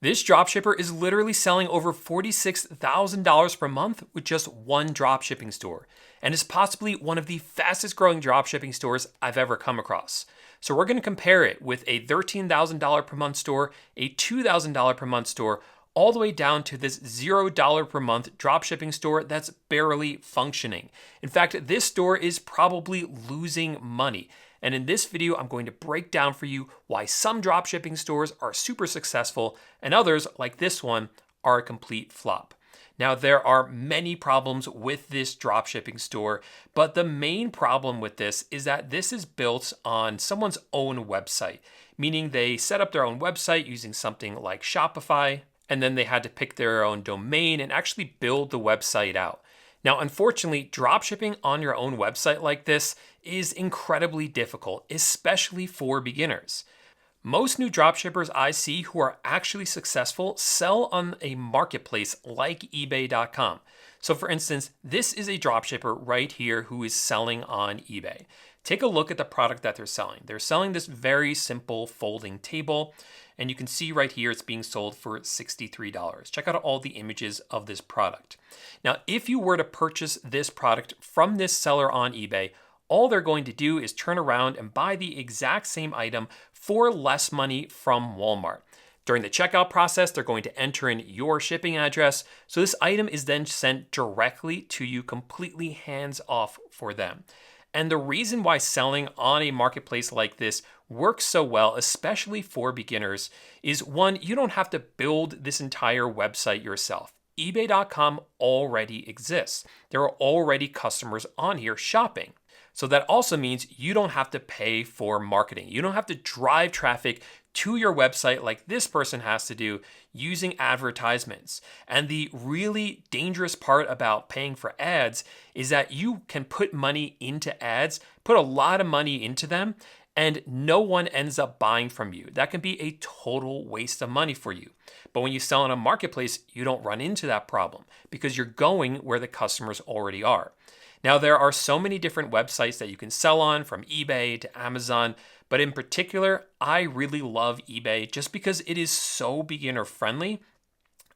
This dropshipper is literally selling over $46,000 per month with just one dropshipping store, and is possibly one of the fastest growing dropshipping stores I've ever come across. So we're going to compare it with a $13,000 per month store, a $2,000 per month store, all the way down to this $0 per month dropshipping store that's barely functioning. In fact, this store is probably losing money. And in this video, I'm going to break down for you why some dropshipping stores are super successful and others, like this one, are a complete flop. Now, there are many problems with this dropshipping store, but the main problem with this is that this is built on someone's own website, meaning they set up their own website using something like Shopify, and then they had to pick their own domain and actually build the website out. Now, unfortunately, dropshipping on your own website like this is incredibly difficult, especially for beginners. Most new dropshippers I see who are actually successful sell on a marketplace like eBay.com. So for instance, this is a dropshipper right here who is selling on eBay. Take a look at the product that they're selling. They're selling this very simple folding table, and you can see right here it's being sold for $63. Check out all the images of this product. Now, if you were to purchase this product from this seller on eBay, all they're going to do is turn around and buy the exact same item for less money from Walmart. During the checkout process, they're going to enter in your shipping address, so this item is then sent directly to you, completely hands off for them. And the reason why selling on a marketplace like this works so well, especially for beginners, is one, you don't have to build this entire website yourself. eBay.com already exists. There are already customers on here shopping. So that also means you don't have to pay for marketing. You don't have to drive traffic to your website like this person has to do using advertisements. And the really dangerous part about paying for ads is that you can put money into ads, put a lot of money into them, and no one ends up buying from you. That can be a total waste of money for you. But when you sell on a marketplace, you don't run into that problem because you're going where the customers already are. Now, there are so many different websites that you can sell on, from eBay to Amazon, but in particular, I really love eBay just because it is so beginner friendly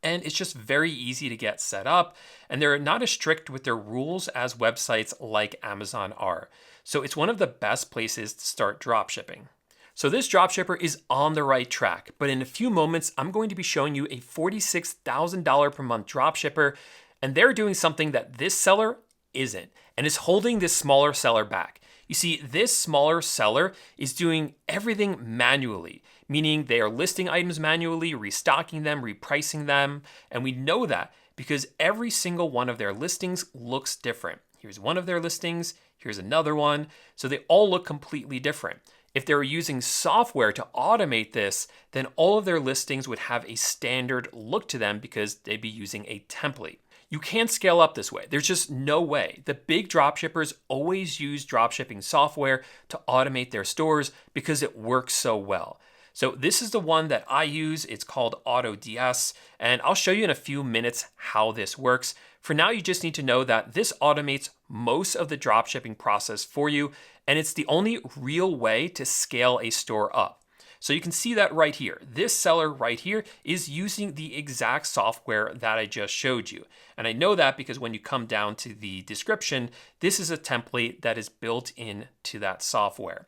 and it's just very easy to get set up, and they're not as strict with their rules as websites like Amazon are. So it's one of the best places to start dropshipping. So this dropshipper is on the right track, but in a few moments, I'm going to be showing you a $46,000 per month dropshipper, and they're doing something that this seller isn't, and is holding this smaller seller back. You see, this smaller seller is doing everything manually, meaning they are listing items manually, restocking them, repricing them, and we know that because every single one of their listings looks different. Here's one of their listings, here's another one, so they all look completely different. If they were using software to automate this, then all of their listings would have a standard look to them because they'd be using a template. You can't scale up this way. There's just no way. The big dropshippers always use dropshipping software to automate their stores because it works so well. So this is the one that I use. It's called AutoDS, and I'll show you in a few minutes how this works. For now, you just need to know that this automates most of the dropshipping process for you, and it's the only real way to scale a store up. So you can see that right here. This seller right here is using the exact software that I just showed you. And I know that because when you come down to the description, this is a template that is built into that software.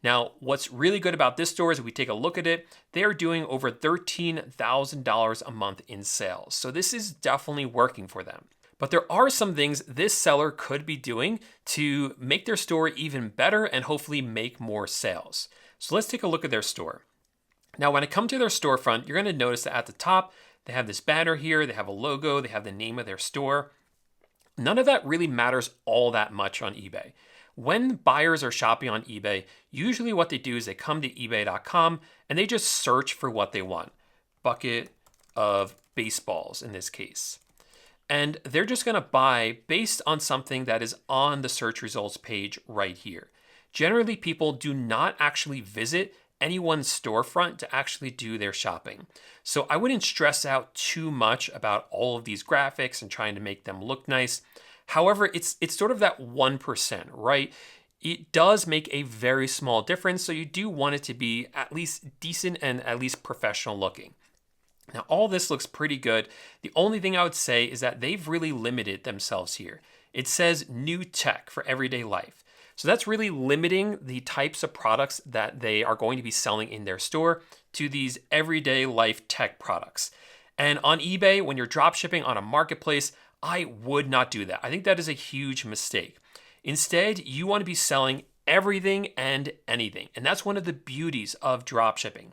Now, what's really good about this store is if we take a look at it, they are doing over $13,000 a month in sales. So this is definitely working for them. But there are some things this seller could be doing to make their store even better and hopefully make more sales. So let's take a look at their store. Now, when I come to their storefront, you're going to notice that at the top, they have this banner here, they have a logo, they have the name of their store. None of that really matters all that much on eBay. When buyers are shopping on eBay, usually what they do is they come to ebay.com and they just search for what they want. Bucket of baseballs in this case. And they're just going to buy based on something that is on the search results page right here. Generally, people do not actually visit anyone's storefront to actually do their shopping. So I wouldn't stress out too much about all of these graphics and trying to make them look nice. However, it's sort of that 1%, right? It does make a very small difference, so you do want it to be at least decent and at least professional looking. Now, all this looks pretty good. The only thing I would say is that they've really limited themselves here. It says new tech for everyday life. So that's really limiting the types of products that they are going to be selling in their store to these everyday life tech products. And on eBay, when you're drop shipping on a marketplace, I would not do that. I think that is a huge mistake. Instead, you want to be selling everything and anything. And that's one of the beauties of drop shipping.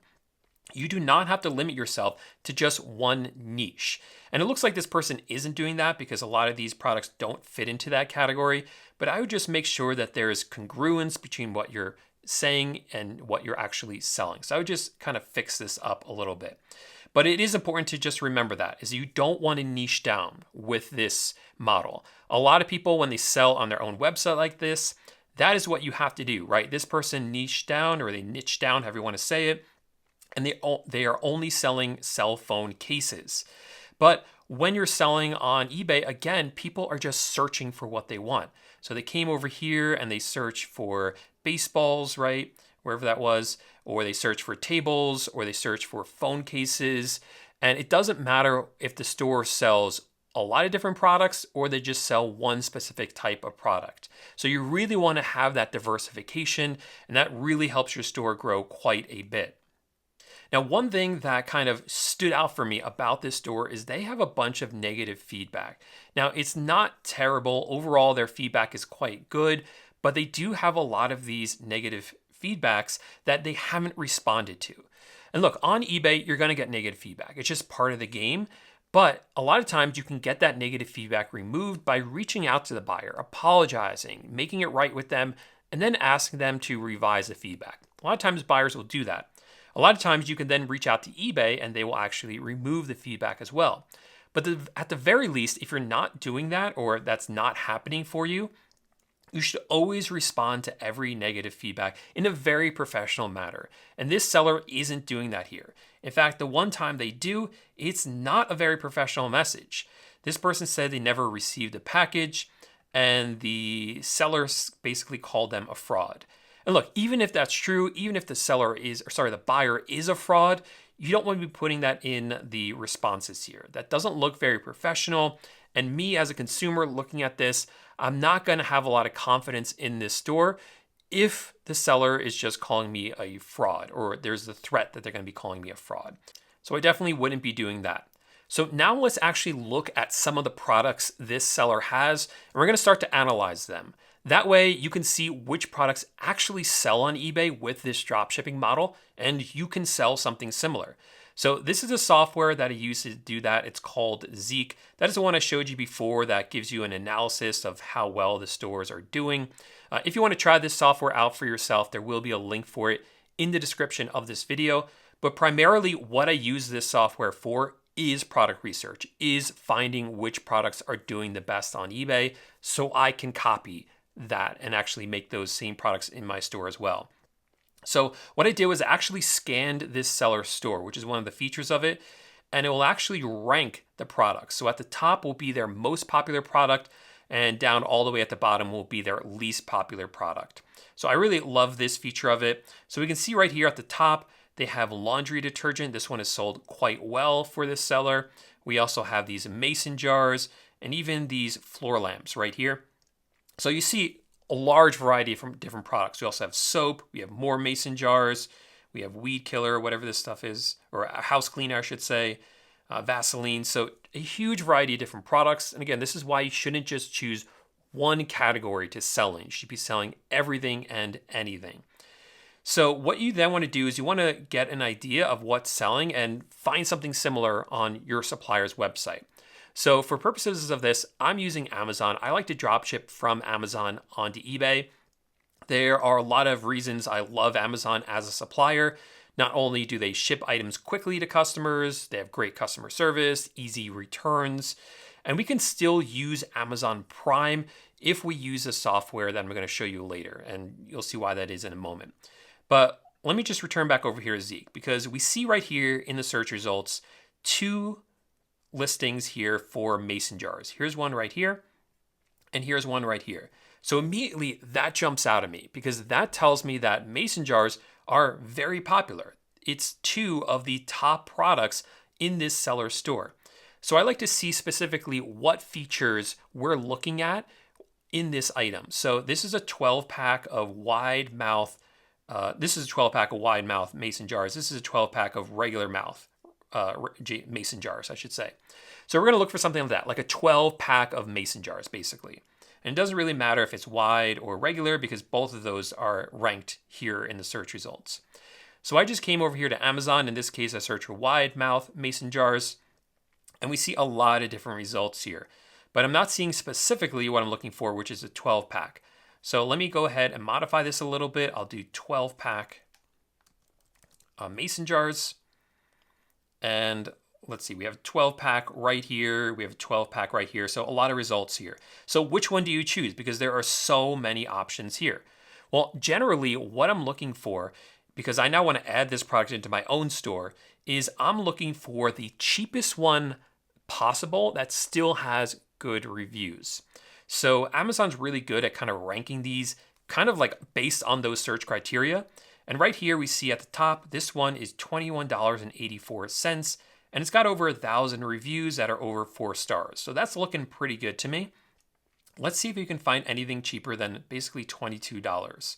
You do not have to limit yourself to just one niche. And it looks like this person isn't doing that because a lot of these products don't fit into that category. But I would just make sure that there is congruence between what you're saying and what you're actually selling. So I would just kind of fix this up a little bit. But it is important to just remember that is you don't want to niche down with this model. A lot of people, when they sell on their own website like this, that is what you have to do, right? This person niche down, or they niche down, however you want to say it, and they are only selling cell phone cases. But when you're selling on eBay, again, people are just searching for what they want. So they came over here and they search for baseballs, right? Wherever that was, or they search for tables, or they search for phone cases. And it doesn't matter if the store sells a lot of different products or they just sell one specific type of product. So you really want to have that diversification, and that really helps your store grow quite a bit. Now, one thing that kind of stood out for me about this store is they have a bunch of negative feedback. Now, it's not terrible. Overall, their feedback is quite good, but they do have a lot of these negative feedbacks that they haven't responded to. And look, on eBay, you're going to get negative feedback. It's just part of the game. But a lot of times you can get that negative feedback removed by reaching out to the buyer, apologizing, making it right with them, and then asking them to revise the feedback. A lot of times buyers will do that. A lot of times you can then reach out to eBay and they will actually remove the feedback as well. But at the very least, if you're not doing that or that's not happening for you, you should always respond to every negative feedback in a very professional manner. And this seller isn't doing that here. In fact, the one time they do, it's not a very professional message. This person said they never received a package, and the seller basically called them a fraud. And look, even if that's true, even if the buyer is a fraud, you don't want to be putting that in the responses here. That doesn't look very professional. And me as a consumer looking at this, I'm not going to have a lot of confidence in this store if the seller is just calling me a fraud, or there's the threat that they're going to be calling me a fraud. So I definitely wouldn't be doing that. So now let's actually look at some of the products this seller has, and we're going to start to analyze them. That way you can see which products actually sell on eBay with this dropshipping model, and you can sell something similar. So this is a software that I use to do that. It's called Zeek. That is the one I showed you before that gives you an analysis of how well the stores are doing. If you want to try this software out for yourself, there will be a link for it in the description of this video. But primarily what I use this software for is product research, is finding which products are doing the best on eBay so I can copy that and actually make those same products in my store as well. So what I did was actually scanned this seller's store, which is one of the features of it, and it will actually rank the products. So at the top will be their most popular product, and down all the way at the bottom will be their least popular product. So I really love this feature of it. So we can see right here at the top, they have laundry detergent. This one is sold quite well for this seller. We also have these mason jars and even these floor lamps right here. So you see a large variety from different products. We also have soap, we have more mason jars, we have weed killer, whatever this stuff is, or a house cleaner, I should say, Vaseline. So a huge variety of different products. And again, this is why you shouldn't just choose one category to sell in. You should be selling everything and anything. So what you then want to do is you want to get an idea of what's selling and find something similar on your supplier's website. So for purposes of this, I'm using Amazon. I like to drop ship from Amazon onto eBay. There are a lot of reasons I love Amazon as a supplier. Not only do they ship items quickly to customers, they have great customer service, easy returns, and we can still use Amazon Prime if we use the software that I'm going to show you later, and you'll see why that is in a moment. But let me just return back over here to Zeek, because we see right here in the search results, 2 listings here for mason jars. Here's one right here, and here's one right here. So immediately that jumps out at me because that tells me that mason jars are very popular. It's 2 of the top products in this seller store. So I like to see specifically what features we're looking at in this item. So this is a 12 pack of wide mouth. This is a 12 pack of wide mouth mason jars. This is a 12 pack of regular mouth mason jars, I should say. So we're going to look for something like that, like a 12 pack of mason jars, basically. And it doesn't really matter if it's wide or regular because both of those are ranked here in the search results. So I just came over here to Amazon. In this case, I searched for wide mouth mason jars, and we see a lot of different results here. But I'm not seeing specifically what I'm looking for, which is a 12 pack. So let me go ahead and modify this a little bit. I'll do 12 pack mason jars. And let's see, we have a 12 pack right here. We have a 12 pack right here. So a lot of results here. So which one do you choose? Because there are so many options here. Well, generally what I'm looking for, because I now want to add this product into my own store, is I'm looking for the cheapest one possible that still has good reviews. So Amazon's really good at kind of ranking these kind of like based on those search criteria. And right here we see at the top, this one is $21.84, and it's got over 1,000 reviews that are over 4 stars. So that's looking pretty good to me. Let's see if you can find anything cheaper than basically $22.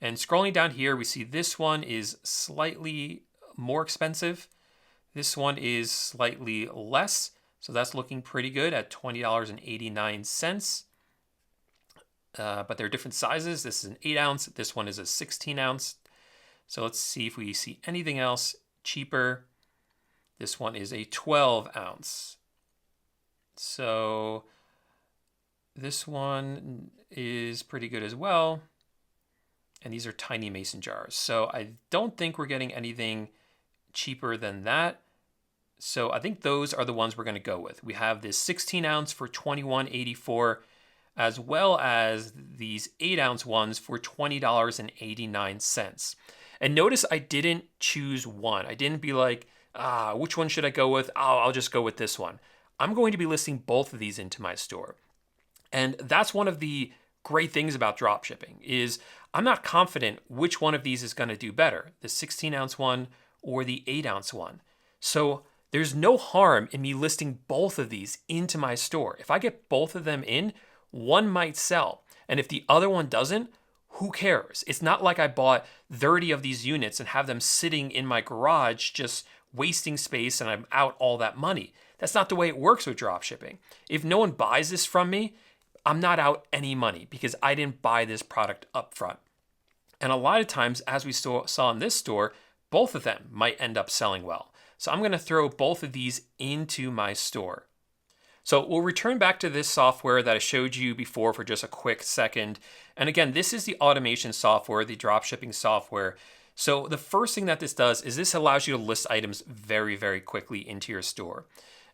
And scrolling down here, we see this one is slightly more expensive. This one is slightly less. So that's looking pretty good at $20.89. But they're different sizes. This is an 8 ounce. This one is a 16 ounce. So let's see if we see anything else cheaper. This one is a 12 ounce. So this one is pretty good as well. And these are tiny mason jars. So I don't think we're getting anything cheaper than that. So I think those are the ones we're going to go with. We have this 16 ounce for $21.84, as well as these 8 ounce ones for $20.89. And notice I didn't choose one. I didn't be like, which one should I go with? Oh, I'll just go with this one. I'm going to be listing both of these into my store. And that's one of the great things about dropshipping is I'm not confident which one of these is going to do better, the 16 ounce one or the 8 ounce one. So there's no harm in me listing both of these into my store. If I get both of them in, one might sell. And if the other one doesn't, who cares? It's not like I bought 30 of these units and have them sitting in my garage just wasting space and I'm out all that money. That's not the way it works with dropshipping. If no one buys this from me, I'm not out any money because I didn't buy this product up front. And a lot of times, as we saw in this store, both of them might end up selling well. So I'm going to throw both of these into my store. So we'll return back to this software that I showed you before for just a quick second. And again, this is the automation software, the dropshipping software. So the first thing that this does is this allows you to list items very, very quickly into your store.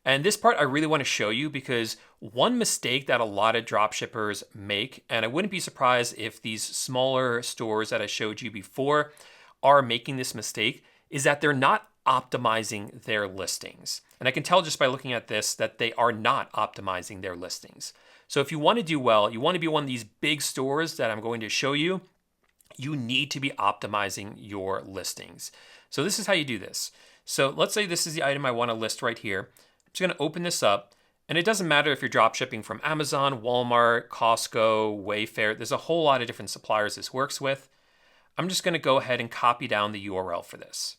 And this part I really want to show you because one mistake that a lot of dropshippers make, and I wouldn't be surprised if these smaller stores that I showed you before are making this mistake, is that they're not optimizing their listings. And I can tell just by looking at this that they are not optimizing their listings. So if you want to do well, you want to be one of these big stores that I'm going to show you, you need to be optimizing your listings. So this is how you do this. So let's say this is the item I want to list right here. I'm just going to open this up. And it doesn't matter if you're drop shipping from Amazon, Walmart, Costco, Wayfair. There's a whole lot of different suppliers this works with. I'm just going to go ahead and copy down the URL for this.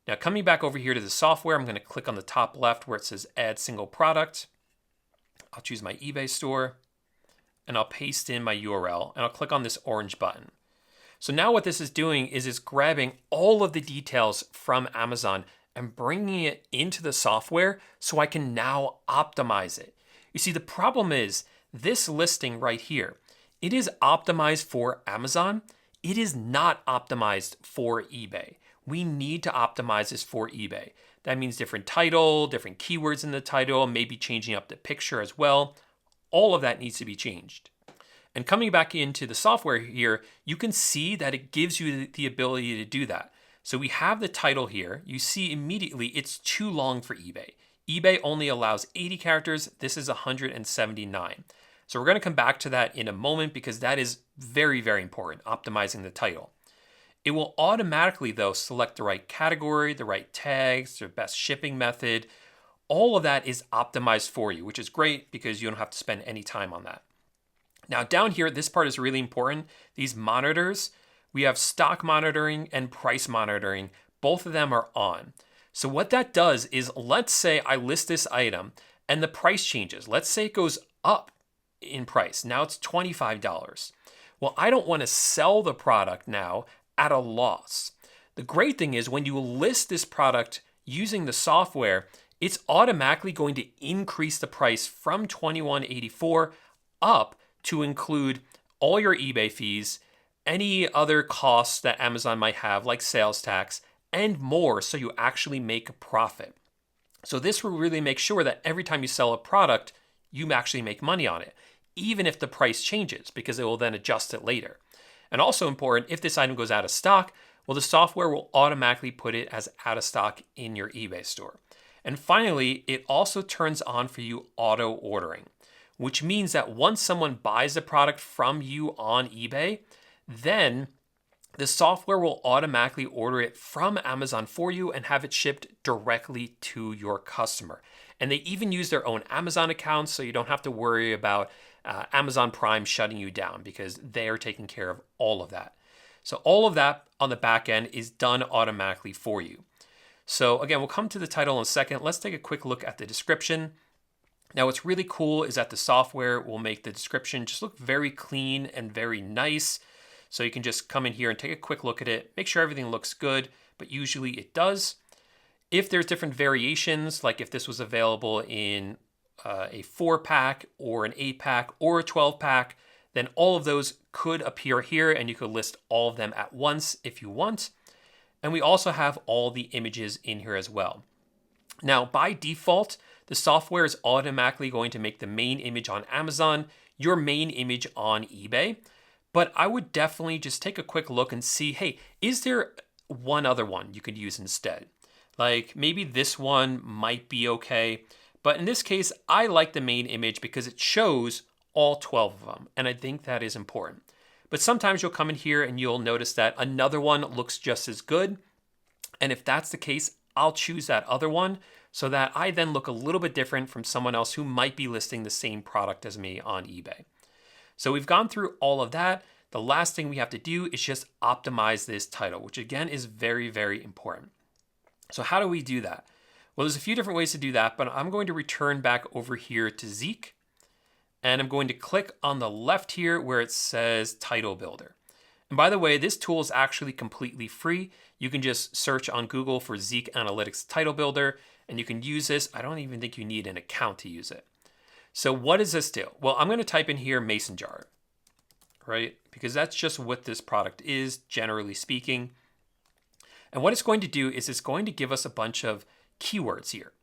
Now coming back over here to the software, I'm going to click on the top left where it says add single product. I'll choose my eBay store and I'll paste in my URL and I'll click on this orange button. So now what this is doing is it's grabbing all of the details from Amazon and bringing it into the software so I can now optimize it. You see, the problem is this listing right here, it is optimized for Amazon. It is not optimized for eBay. We need to optimize this for eBay. That means different title, different keywords in the title, maybe changing up the picture as well. All of that needs to be changed. And coming back into the software here, you can see that it gives you the ability to do that. So we have the title here. You see immediately it's too long for eBay. eBay only allows 80 characters. This is 179. So we're going to come back to that in a moment because that is very, very important, optimizing the title. It will automatically, though, select the right category, the right tags, the best shipping method. All of that is optimized for you, which is great because you don't have to spend any time on that. Now down here, this part is really important. These monitors, we have stock monitoring and price monitoring. Both of them are on. So what that does is, let's say I list this item and the price changes. Let's say it goes up in price. Now it's $25. Well, I don't want to sell the product now at a loss. The great thing is when you list this product using the software, it's automatically going to increase the price from $21.84 up to include all your eBay fees, any other costs that Amazon might have, like sales tax, and more, so you actually make a profit. So this will really make sure that every time you sell a product, you actually make money on it, even if the price changes, because it will then adjust it later. And also important, if this item goes out of stock, well, the software will automatically put it as out of stock in your eBay store. And finally, it also turns on for you auto ordering, which means that once someone buys a product from you on eBay, then the software will automatically order it from Amazon for you and have it shipped directly to your customer. And they even use their own Amazon accounts, so you don't have to worry about Amazon Prime shutting you down, because they are taking care of all of that. So all of that on the back end is done automatically for you. So again, we'll come to the title in a second. Let's take a quick look at the description. Now, what's really cool is that the software will make the description just look very clean and very nice. So you can just come in here and take a quick look at it, make sure everything looks good, but usually it does. If there's different variations, like if this was available in a 4-pack or an 8-pack or a 12-pack, then all of those could appear here and you could list all of them at once if you want. And we also have all the images in here as well. Now, by default, the software is automatically going to make the main image on Amazon your main image on eBay. But I would definitely just take a quick look and see, hey, is there one other one you could use instead? Like maybe this one might be okay. But in this case, I like the main image because it shows all 12 of them. And I think that is important. But sometimes you'll come in here and you'll notice that another one looks just as good. And if that's the case, I'll choose that other one so that I then look a little bit different from someone else who might be listing the same product as me on eBay. So we've gone through all of that. The last thing we have to do is just optimize this title, which again is very, very important. So how do we do that? Well, there's a few different ways to do that, but I'm going to return back over here to Zeek. And I'm going to click on the left here where it says Title Builder. And by the way, this tool is actually completely free. You can just search on Google for Zeek Analytics Title Builder, and you can use this. I don't even think you need an account to use it. So what does this do? Well, I'm going to type in here mason jar, right? Because that's just what this product is, generally speaking. And what it's going to do is it's going to give us a bunch of keywords here.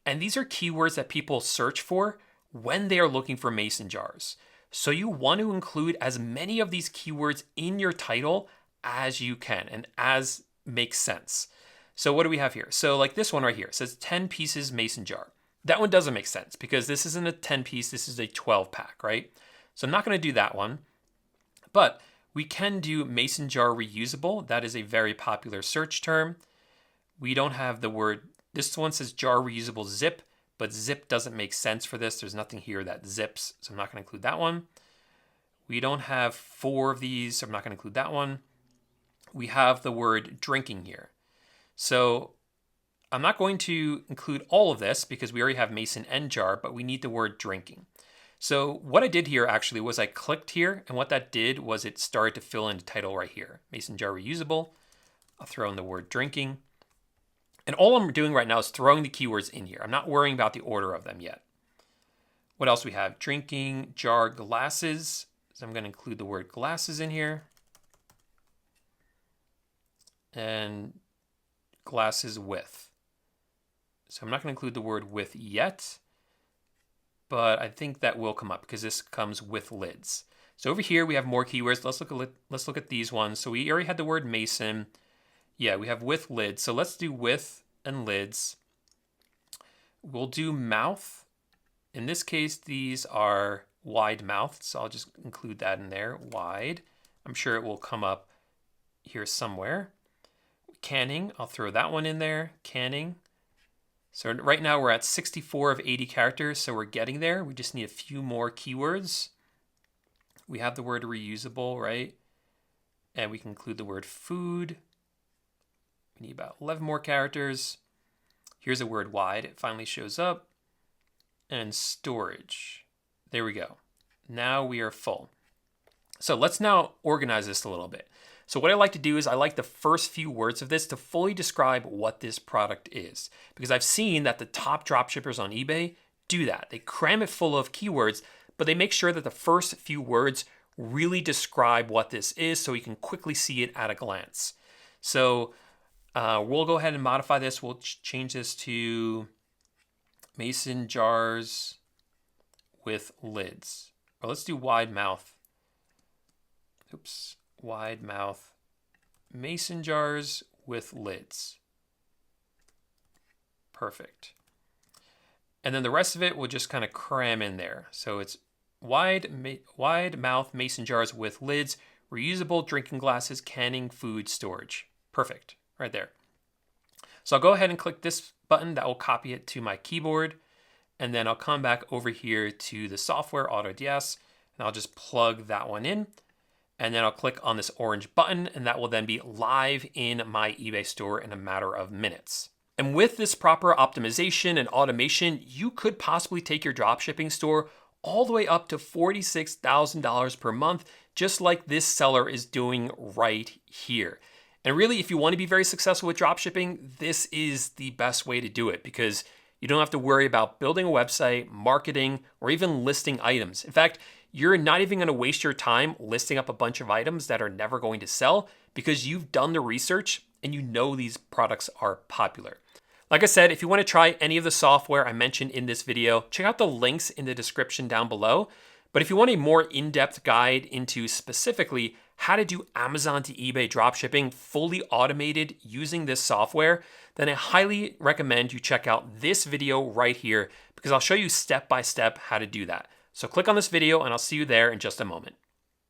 And these are keywords that people search for when they are looking for mason jars. So you want to include as many of these keywords in your title as you can and as makes sense. So what do we have here? So like this one right here, it says 10 pieces mason jar. That one doesn't make sense because this isn't a 10 piece, this is a 12 pack, right? So I'm not going to do that one, but we can do mason jar reusable. That is a very popular search term. We don't have the word, this one says jar reusable zip, but zip doesn't make sense for this. There's nothing here that zips, so I'm not going to include that one. We don't have 4 of these, so I'm not going to include that one. We have the word drinking here. So I'm not going to include all of this because we already have mason and jar, but we need the word drinking. So what I did here actually was I clicked here, and what that did was it started to fill in the title right here. Mason jar reusable. I'll throw in the word drinking. And all I'm doing right now is throwing the keywords in here. I'm not worrying about the order of them yet. What else we have? Drinking, jar, glasses. So I'm going to include the word glasses in here. And glasses with. So I'm not going to include the word with yet, but I think that will come up because this comes with lids. So over here we have more keywords. Let's look at these ones. So we already had the word mason. Yeah, we have with lids. So let's do with and lids. We'll do mouth. In this case, these are wide mouth. So I'll just include that in there, wide. I'm sure it will come up here somewhere. Canning, I'll throw that one in there, canning. So right now we're at 64 of 80 characters, so we're getting there. We just need a few more keywords. We have the word reusable, right? And we can include the word food. We need about 11 more characters. Here's a word wide, it finally shows up. And storage. There we go. Now we are full. So let's now organize this a little bit. So what I like to do is I like the first few words of this to fully describe what this product is. Because I've seen that the top dropshippers on eBay do that. They cram it full of keywords, but they make sure that the first few words really describe what this is so you can quickly see it at a glance. So we'll go ahead and modify this. We'll change this to mason jars with lids. Or let's do wide mouth. Oops. Wide mouth mason jars with lids. Perfect. And then the rest of it we'll just kind of cram in there. So it's wide mouth mason jars with lids, reusable drinking glasses, canning, food, storage. Perfect, right there. So I'll go ahead and click this button that will copy it to my keyboard. And then I'll come back over here to the software AutoDS and I'll just plug that one in. And then I'll click on this orange button and that will then be live in my eBay store in a matter of minutes. And with this proper optimization and automation, you could possibly take your dropshipping store all the way up to $46,000 per month, just like this seller is doing right here. And really, if you want to be very successful with dropshipping, this is the best way to do it because you don't have to worry about building a website, marketing, or even listing items. In fact, you're not even going to waste your time listing up a bunch of items that are never going to sell because you've done the research and you know these products are popular. Like I said, if you want to try any of the software I mentioned in this video, check out the links in the description down below. But if you want a more in-depth guide into specifically how to do Amazon to eBay dropshipping fully automated using this software, then I highly recommend you check out this video right here because I'll show you step by step how to do that. So click on this video and I'll see you there in just a moment.